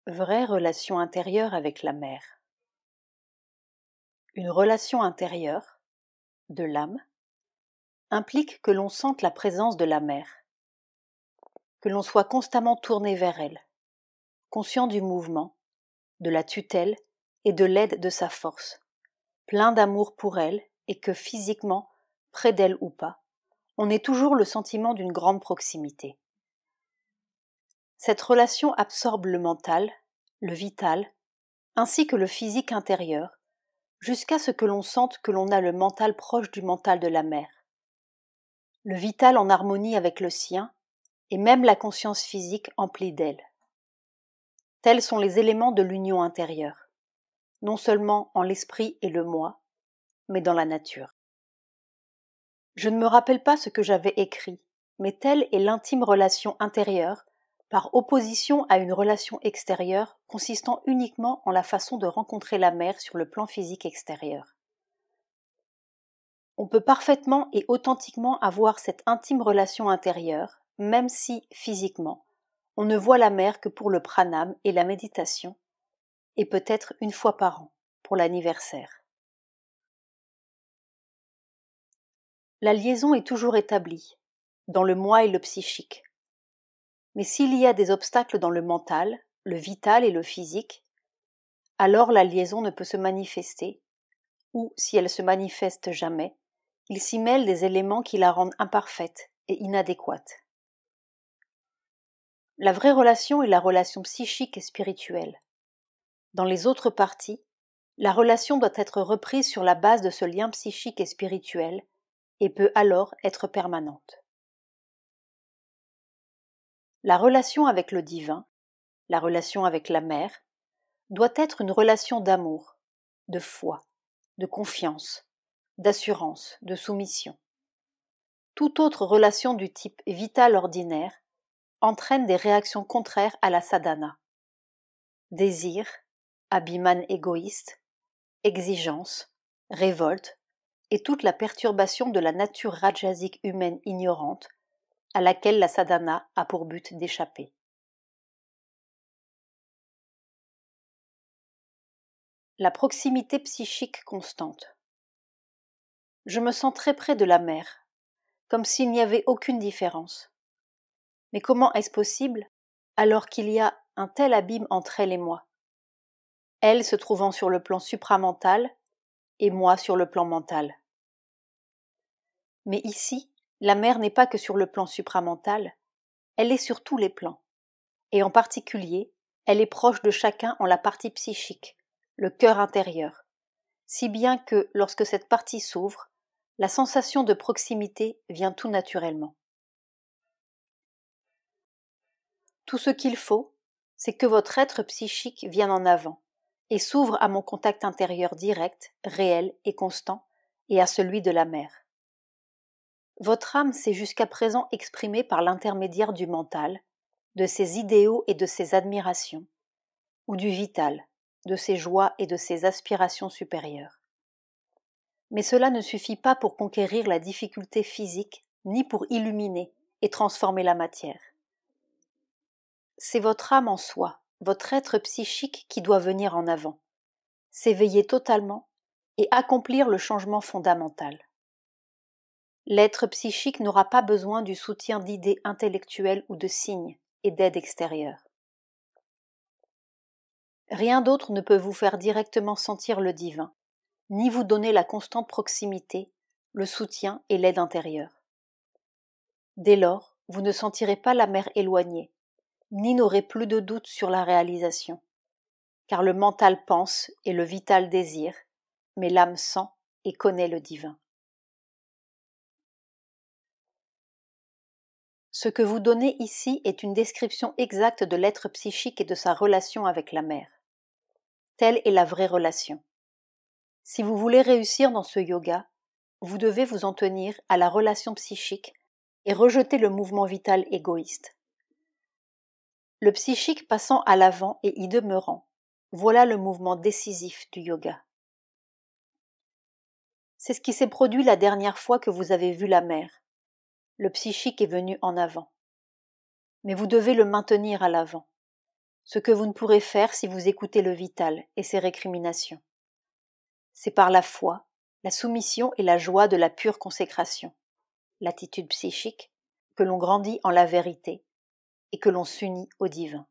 Vraie relation intérieure avec la mer. Une relation intérieure, de l'âme, implique que l'on sente la présence de la mer, que l'on soit constamment tourné vers elle, conscient du mouvement, de la tutelle et de l'aide de sa force, plein d'amour pour elle et que physiquement, près d'elle ou pas, on ait toujours le sentiment d'une grande proximité. Cette relation absorbe le mental, le vital, ainsi que le physique intérieur, jusqu'à ce que l'on sente que l'on a le mental proche du mental de la mer, le vital en harmonie avec le sien, et même la conscience physique emplie d'elle. Tels sont les éléments de l'union intérieure, non seulement en l'esprit et le moi, mais dans la nature. Je ne me rappelle pas ce que j'avais écrit, mais telle est l'intime relation intérieure, par opposition à une relation extérieure consistant uniquement en la façon de rencontrer la mer sur le plan physique extérieur. On peut parfaitement et authentiquement avoir cette intime relation intérieure, même si, physiquement, on ne voit la mer que pour le pranam et la méditation, et peut-être une fois par an, pour l'anniversaire. La liaison est toujours établie, dans le moi et le psychique. Mais s'il y a des obstacles dans le mental, le vital et le physique, alors la liaison ne peut se manifester, ou, si elle se manifeste jamais, il s'y mêle des éléments qui la rendent imparfaite et inadéquate. La vraie relation est la relation psychique et spirituelle. Dans les autres parties, la relation doit être reprise sur la base de ce lien psychique et spirituel et peut alors être permanente. La relation avec le divin, la relation avec la mer, doit être une relation d'amour, de foi, de confiance, d'assurance, de soumission. Toute autre relation du type vital ordinaire entraîne des réactions contraires à la sadhana. Désir, abhiman égoïste, exigence, révolte et toute la perturbation de la nature rajasique humaine ignorante à laquelle la sadhana a pour but d'échapper. La proximité psychique constante. Je me sens très près de la mer, comme s'il n'y avait aucune différence. Mais comment est-ce possible alors qu'il y a un tel abîme entre elle et moi, elle se trouvant sur le plan supramental et moi sur le plan mental. Mais ici, la mer n'est pas que sur le plan supramental, elle est sur tous les plans, et en particulier, elle est proche de chacun en la partie psychique, le cœur intérieur, si bien que, lorsque cette partie s'ouvre, la sensation de proximité vient tout naturellement. Tout ce qu'il faut, c'est que votre être psychique vienne en avant et s'ouvre à mon contact intérieur direct, réel et constant, et à celui de la mer. Votre âme s'est jusqu'à présent exprimée par l'intermédiaire du mental, de ses idéaux et de ses admirations, ou du vital, de ses joies et de ses aspirations supérieures. Mais cela ne suffit pas pour conquérir la difficulté physique, ni pour illuminer et transformer la matière. C'est votre âme en soi, votre être psychique qui doit venir en avant, s'éveiller totalement et accomplir le changement fondamental. L'être psychique n'aura pas besoin du soutien d'idées intellectuelles ou de signes et d'aide extérieure. Rien d'autre ne peut vous faire directement sentir le divin, ni vous donner la constante proximité, le soutien et l'aide intérieure. Dès lors, vous ne sentirez pas la mer éloignée, ni n'aurez plus de doute sur la réalisation, car le mental pense et le vital désire, mais l'âme sent et connaît le divin. Ce que vous donnez ici est une description exacte de l'être psychique et de sa relation avec la mer. Telle est la vraie relation. Si vous voulez réussir dans ce yoga, vous devez vous en tenir à la relation psychique et rejeter le mouvement vital égoïste. Le psychique passant à l'avant et y demeurant, voilà le mouvement décisif du yoga. C'est ce qui s'est produit la dernière fois que vous avez vu la mer. Le psychique est venu en avant. Mais vous devez le maintenir à l'avant. ce que vous ne pourrez faire si vous écoutez le vital et ses récriminations. C'est par la foi, la soumission et la joie de la pure consécration, l'attitude psychique, que l'on grandit en la vérité et que l'on s'unit au divin.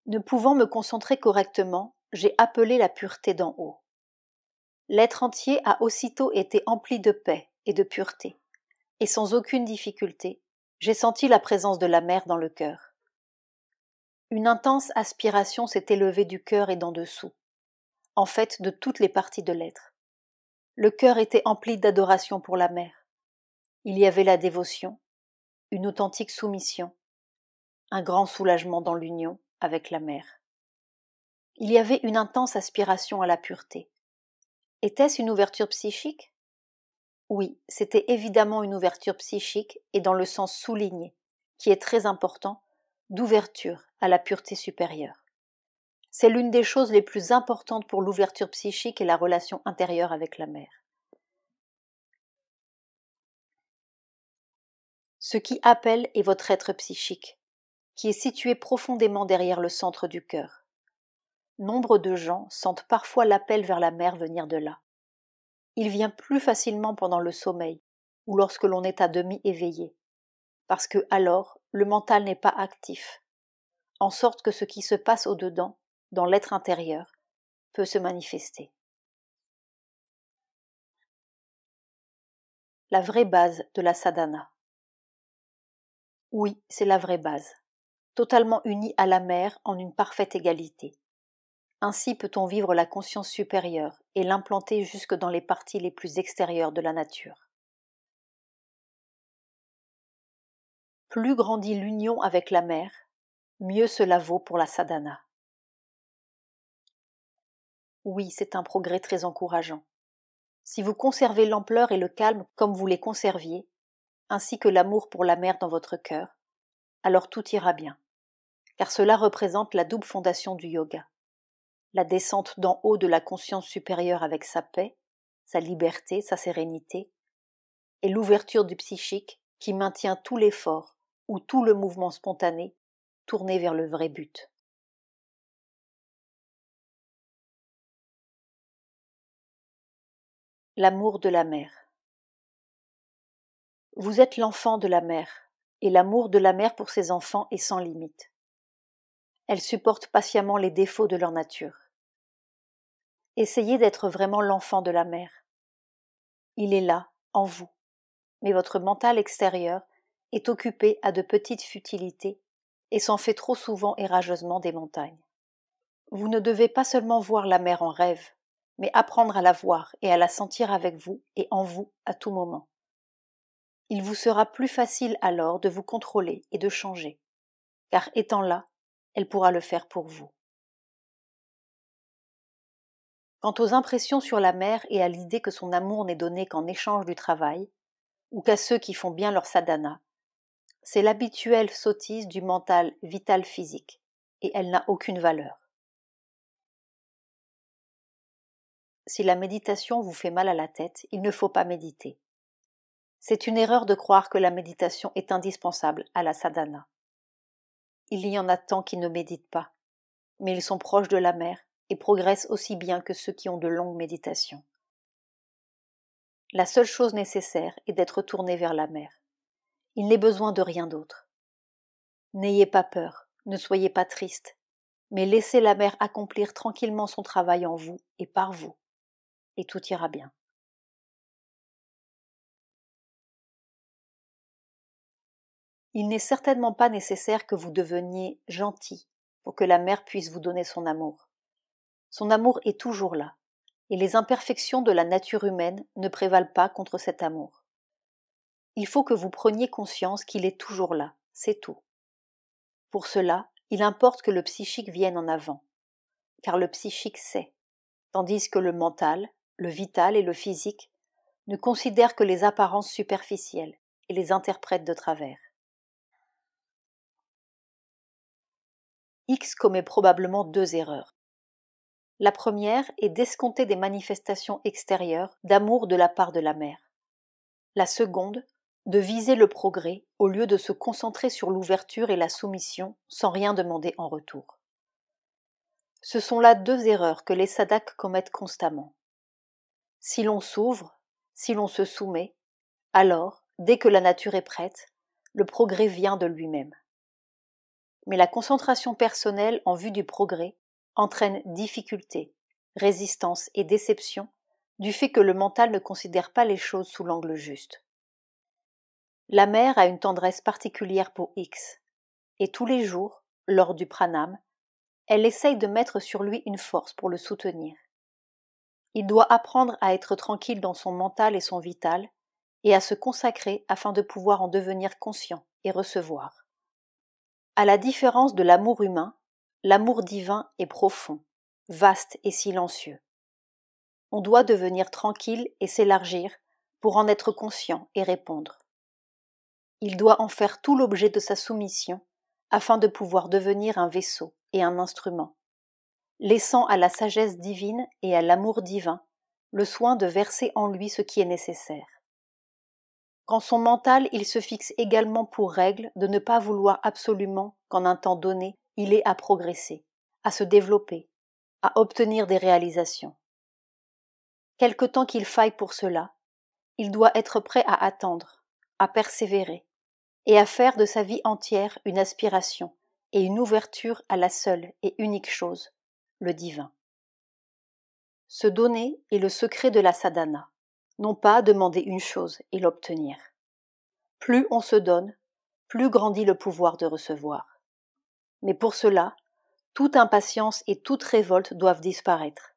Ne pouvant me concentrer correctement, j'ai appelé la pureté d'en haut. L'être entier a aussitôt été empli de paix et de pureté, et sans aucune difficulté, j'ai senti la présence de la mer dans le cœur. Une intense aspiration s'est élevée du cœur et d'en dessous, en fait de toutes les parties de l'être. Le cœur était empli d'adoration pour la mer. Il y avait la dévotion, une authentique soumission, un grand soulagement dans l'union avec la mer. Il y avait une intense aspiration à la pureté. Était-ce une ouverture psychique ? Oui, c'était évidemment une ouverture psychique et dans le sens souligné, qui est très important, d'ouverture à la pureté supérieure. C'est l'une des choses les plus importantes pour l'ouverture psychique et la relation intérieure avec la mer. Ce qui appelle est votre être psychique, qui est situé profondément derrière le centre du cœur. Nombre de gens sentent parfois l'appel vers la mer venir de là. Il vient plus facilement pendant le sommeil ou lorsque l'on est à demi éveillé, parce que alors le mental n'est pas actif, en sorte que ce qui se passe au-dedans, dans l'être intérieur, peut se manifester. La vraie base de la sadhana. Oui, c'est la vraie base, totalement unie à la mer en une parfaite égalité. Ainsi peut-on vivre la conscience supérieure et l'implanter jusque dans les parties les plus extérieures de la nature. Plus grandit l'union avec la mer, mieux cela vaut pour la sadhana. Oui, c'est un progrès très encourageant. Si vous conservez l'ampleur et le calme comme vous les conserviez, ainsi que l'amour pour la mer dans votre cœur, alors tout ira bien, car cela représente la double fondation du yoga. La descente d'en haut de la conscience supérieure avec sa paix, sa liberté, sa sérénité, et l'ouverture du psychique qui maintient tout l'effort ou tout le mouvement spontané tourné vers le vrai but. L'amour de la mer. Vous êtes l'enfant de la mer, et l'amour de la mère pour ses enfants est sans limite. Elle supporte patiemment les défauts de leur nature. Essayez d'être vraiment l'enfant de la mer. Il est là, en vous, mais votre mental extérieur est occupé à de petites futilités et s'en fait trop souvent et rageusement des montagnes. Vous ne devez pas seulement voir la mer en rêve, mais apprendre à la voir et à la sentir avec vous et en vous à tout moment. Il vous sera plus facile alors de vous contrôler et de changer, car étant là, elle pourra le faire pour vous. Quant aux impressions sur la mer et à l'idée que son amour n'est donné qu'en échange du travail, ou qu'à ceux qui font bien leur sadhana, c'est l'habituelle sottise du mental vital physique, et elle n'a aucune valeur. Si la méditation vous fait mal à la tête, il ne faut pas méditer. C'est une erreur de croire que la méditation est indispensable à la sadhana. Il y en a tant qui ne méditent pas, mais ils sont proches de la mer et progressent aussi bien que ceux qui ont de longues méditations. La seule chose nécessaire est d'être tourné vers la mer. Il n'est besoin de rien d'autre. N'ayez pas peur, ne soyez pas triste, mais laissez la mer accomplir tranquillement son travail en vous et par vous, et tout ira bien. Il n'est certainement pas nécessaire que vous deveniez gentil pour que la mer puisse vous donner son amour. Son amour est toujours là, et les imperfections de la nature humaine ne prévalent pas contre cet amour. Il faut que vous preniez conscience qu'il est toujours là, c'est tout. Pour cela, il importe que le psychique vienne en avant, car le psychique sait, tandis que le mental, le vital et le physique ne considèrent que les apparences superficielles et les interprètent de travers. X commet probablement deux erreurs. La première est d'escompter des manifestations extérieures d'amour de la part de la mère. La seconde, de viser le progrès au lieu de se concentrer sur l'ouverture et la soumission sans rien demander en retour. Ce sont là deux erreurs que les sadhaks commettent constamment. Si l'on s'ouvre, si l'on se soumet, alors, dès que la nature est prête, le progrès vient de lui-même. Mais la concentration personnelle en vue du progrès entraîne difficulté, résistance et déception du fait que le mental ne considère pas les choses sous l'angle juste. La mère a une tendresse particulière pour X, et tous les jours, lors du pranam, elle essaye de mettre sur lui une force pour le soutenir. Il doit apprendre à être tranquille dans son mental et son vital, et à se consacrer afin de pouvoir en devenir conscient et recevoir. À la différence de l'amour humain, l'amour divin est profond, vaste et silencieux. On doit devenir tranquille et s'élargir pour en être conscient et répondre. Il doit en faire tout l'objet de sa soumission afin de pouvoir devenir un vaisseau et un instrument, laissant à la sagesse divine et à l'amour divin le soin de verser en lui ce qui est nécessaire. Quand son mental, il se fixe également pour règle de ne pas vouloir absolument qu'en un temps donné, il ait à progresser, à se développer, à obtenir des réalisations. Quelque temps qu'il faille pour cela, il doit être prêt à attendre, à persévérer, et à faire de sa vie entière une aspiration et une ouverture à la seule et unique chose, le divin. Se donner est le secret de la sadhana, non pas demander une chose et l'obtenir. Plus on se donne, plus grandit le pouvoir de recevoir. Mais pour cela, toute impatience et toute révolte doivent disparaître.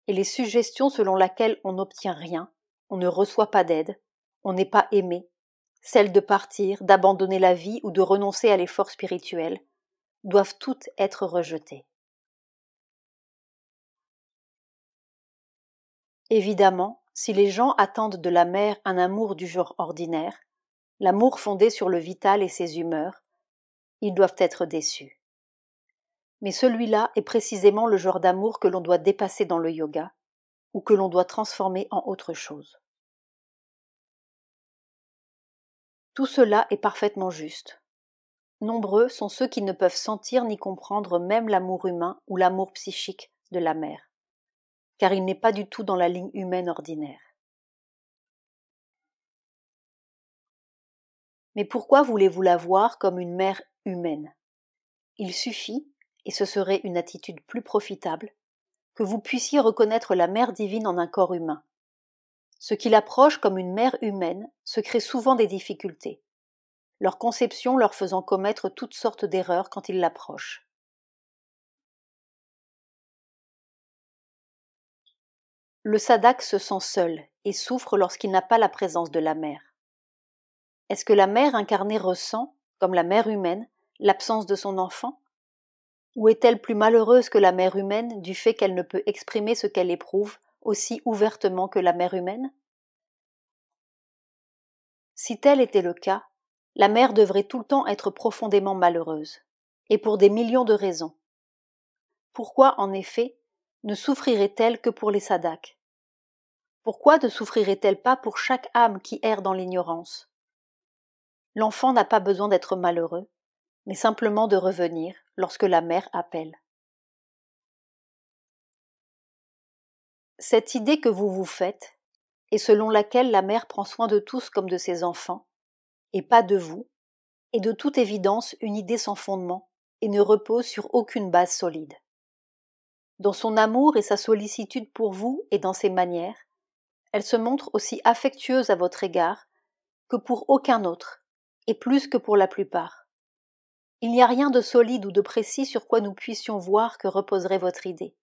Et les suggestions selon lesquelles on n'obtient rien, on ne reçoit pas d'aide, on n'est pas aimé, celles de partir, d'abandonner la vie ou de renoncer à l'effort spirituel, doivent toutes être rejetées. Évidemment, si les gens attendent de la mère un amour du genre ordinaire, l'amour fondé sur le vital et ses humeurs, ils doivent être déçus. Mais celui-là est précisément le genre d'amour que l'on doit dépasser dans le yoga, ou que l'on doit transformer en autre chose. Tout cela est parfaitement juste. Nombreux sont ceux qui ne peuvent sentir ni comprendre même l'amour humain ou l'amour psychique de la mère, car il n'est pas du tout dans la ligne humaine ordinaire. Mais pourquoi voulez-vous la voir comme une mère humaine ? Il suffit, et ce serait une attitude plus profitable, que vous puissiez reconnaître la mère divine en un corps humain. Ce qui l'approche comme une mère humaine se crée souvent des difficultés, leur conception leur faisant commettre toutes sortes d'erreurs quand ils l'approchent. Le sadhak se sent seul et souffre lorsqu'il n'a pas la présence de la mère. Est-ce que la mère incarnée ressent, comme la mère humaine, l'absence de son enfant ? Ou est-elle plus malheureuse que la mère humaine du fait qu'elle ne peut exprimer ce qu'elle éprouve aussi ouvertement que la mère humaine ? Si tel était le cas, la mère devrait tout le temps être profondément malheureuse, et pour des millions de raisons. Pourquoi, en effet, ne souffrirait-elle que pour les sadhaks ? Pourquoi ne souffrirait-elle pas pour chaque âme qui erre dans l'ignorance ? L'enfant n'a pas besoin d'être malheureux, mais simplement de revenir lorsque la mère appelle. Cette idée que vous vous faites, et selon laquelle la mère prend soin de tous comme de ses enfants, et pas de vous, est de toute évidence une idée sans fondement et ne repose sur aucune base solide. Dans son amour et sa sollicitude pour vous et dans ses manières, elle se montre aussi affectueuse à votre égard que pour aucun autre, et plus que pour la plupart. Il n'y a rien de solide ou de précis sur quoi nous puissions voir que reposerait votre idée.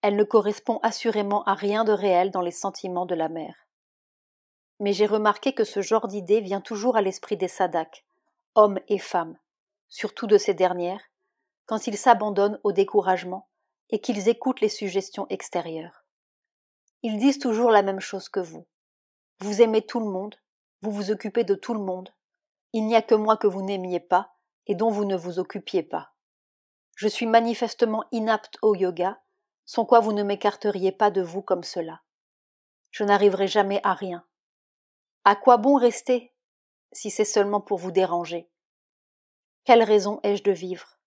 Elle ne correspond assurément à rien de réel dans les sentiments de la mère. Mais j'ai remarqué que ce genre d'idée vient toujours à l'esprit des sadhaks, hommes et femmes, surtout de ces dernières, quand ils s'abandonnent au découragement et qu'ils écoutent les suggestions extérieures. Ils disent toujours la même chose que vous. Vous aimez tout le monde, vous vous occupez de tout le monde. Il n'y a que moi que vous n'aimiez pas et dont vous ne vous occupiez pas. Je suis manifestement inapte au yoga, sans quoi vous ne m'écarteriez pas de vous comme cela. Je n'arriverai jamais à rien. À quoi bon rester ? si c'est seulement pour vous déranger? Quelle raison ai-je de vivre?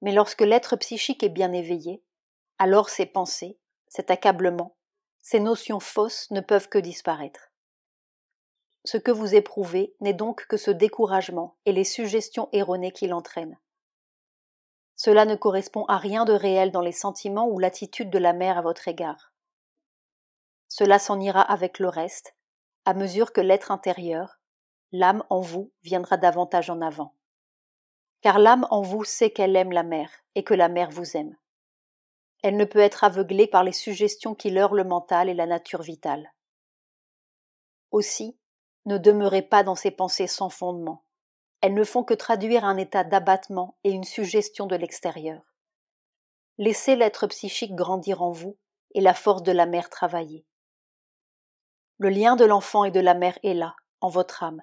Mais lorsque l'être psychique est bien éveillé, alors ces pensées, cet accablement, ces notions fausses ne peuvent que disparaître. Ce que vous éprouvez n'est donc que ce découragement et les suggestions erronées qui l'entraînent. Cela ne correspond à rien de réel dans les sentiments ou l'attitude de la mère à votre égard. Cela s'en ira avec le reste, à mesure que l'être intérieur, l'âme en vous, viendra davantage en avant. Car l'âme en vous sait qu'elle aime la mère et que la mère vous aime. Elle ne peut être aveuglée par les suggestions qui leurrent le mental et la nature vitale. Aussi, ne demeurez pas dans ces pensées sans fondement. Elles ne font que traduire un état d'abattement et une suggestion de l'extérieur. Laissez l'être psychique grandir en vous et la force de la mère travailler. Le lien de l'enfant et de la mère est là, en votre âme.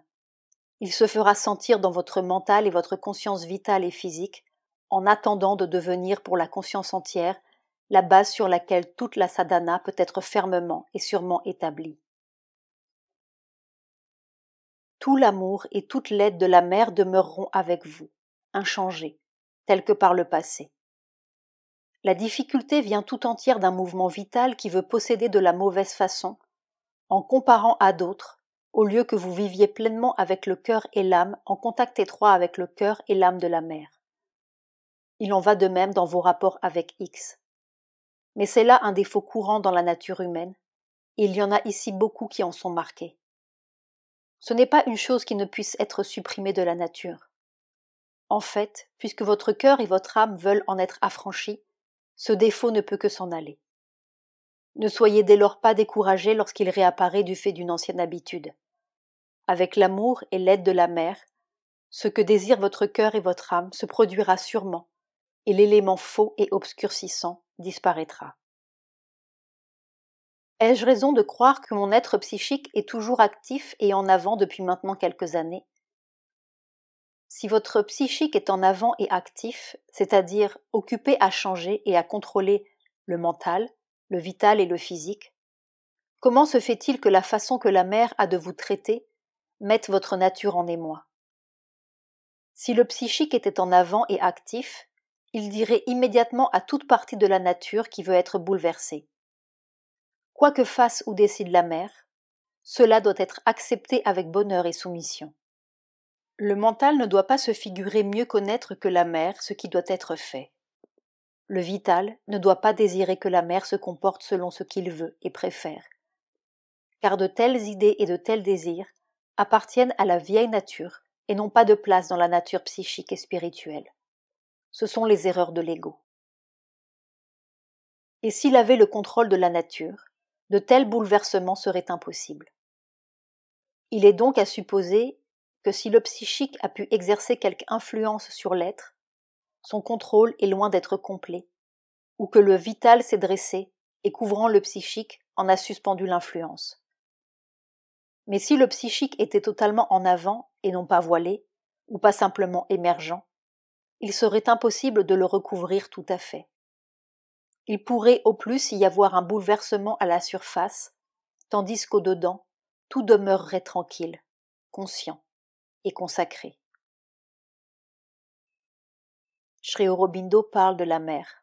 Il se fera sentir dans votre mental et votre conscience vitale et physique, en attendant de devenir pour la conscience entière la base sur laquelle toute la sadhana peut être fermement et sûrement établie. Tout l'amour et toute l'aide de la mère demeureront avec vous, inchangés, tels que par le passé. La difficulté vient tout entière d'un mouvement vital qui veut posséder de la mauvaise façon, en comparant à d'autres, au lieu que vous viviez pleinement avec le cœur et l'âme en contact étroit avec le cœur et l'âme de la mère. Il en va de même dans vos rapports avec X. Mais c'est là un défaut courant dans la nature humaine, et il y en a ici beaucoup qui en sont marqués. Ce n'est pas une chose qui ne puisse être supprimée de la nature. En fait, puisque votre cœur et votre âme veulent en être affranchis, ce défaut ne peut que s'en aller. Ne soyez dès lors pas découragés lorsqu'il réapparaît du fait d'une ancienne habitude. Avec l'amour et l'aide de la mère, ce que désire votre cœur et votre âme se produira sûrement, et l'élément faux et obscurcissant disparaîtra. Ai-je raison de croire que mon être psychique est toujours actif et en avant depuis maintenant quelques années? Si votre psychique est en avant et actif, c'est-à-dire occupé à changer et à contrôler le mental, le vital et le physique, comment se fait-il que la façon que la mère a de vous traiter mette votre nature en émoi? Si le psychique était en avant et actif, il dirait immédiatement à toute partie de la nature qui veut être bouleversée. Quoi que fasse ou décide la mère, cela doit être accepté avec bonheur et soumission. Le mental ne doit pas se figurer mieux connaître que la mère ce qui doit être fait. Le vital ne doit pas désirer que la mère se comporte selon ce qu'il veut et préfère. Car de telles idées et de tels désirs appartiennent à la vieille nature et n'ont pas de place dans la nature psychique et spirituelle. Ce sont les erreurs de l'ego. Et s'il avait le contrôle de la nature, de tels bouleversements seraient impossibles. Il est donc à supposer que si le psychique a pu exercer quelque influence sur l'être, son contrôle est loin d'être complet, ou que le vital s'est dressé et couvrant le psychique en a suspendu l'influence. Mais si le psychique était totalement en avant et non pas voilé, ou pas simplement émergent, il serait impossible de le recouvrir tout à fait. Il pourrait au plus y avoir un bouleversement à la surface, tandis qu'au-dedans, tout demeurerait tranquille, conscient et consacré. Sri Aurobindo parle de la mère.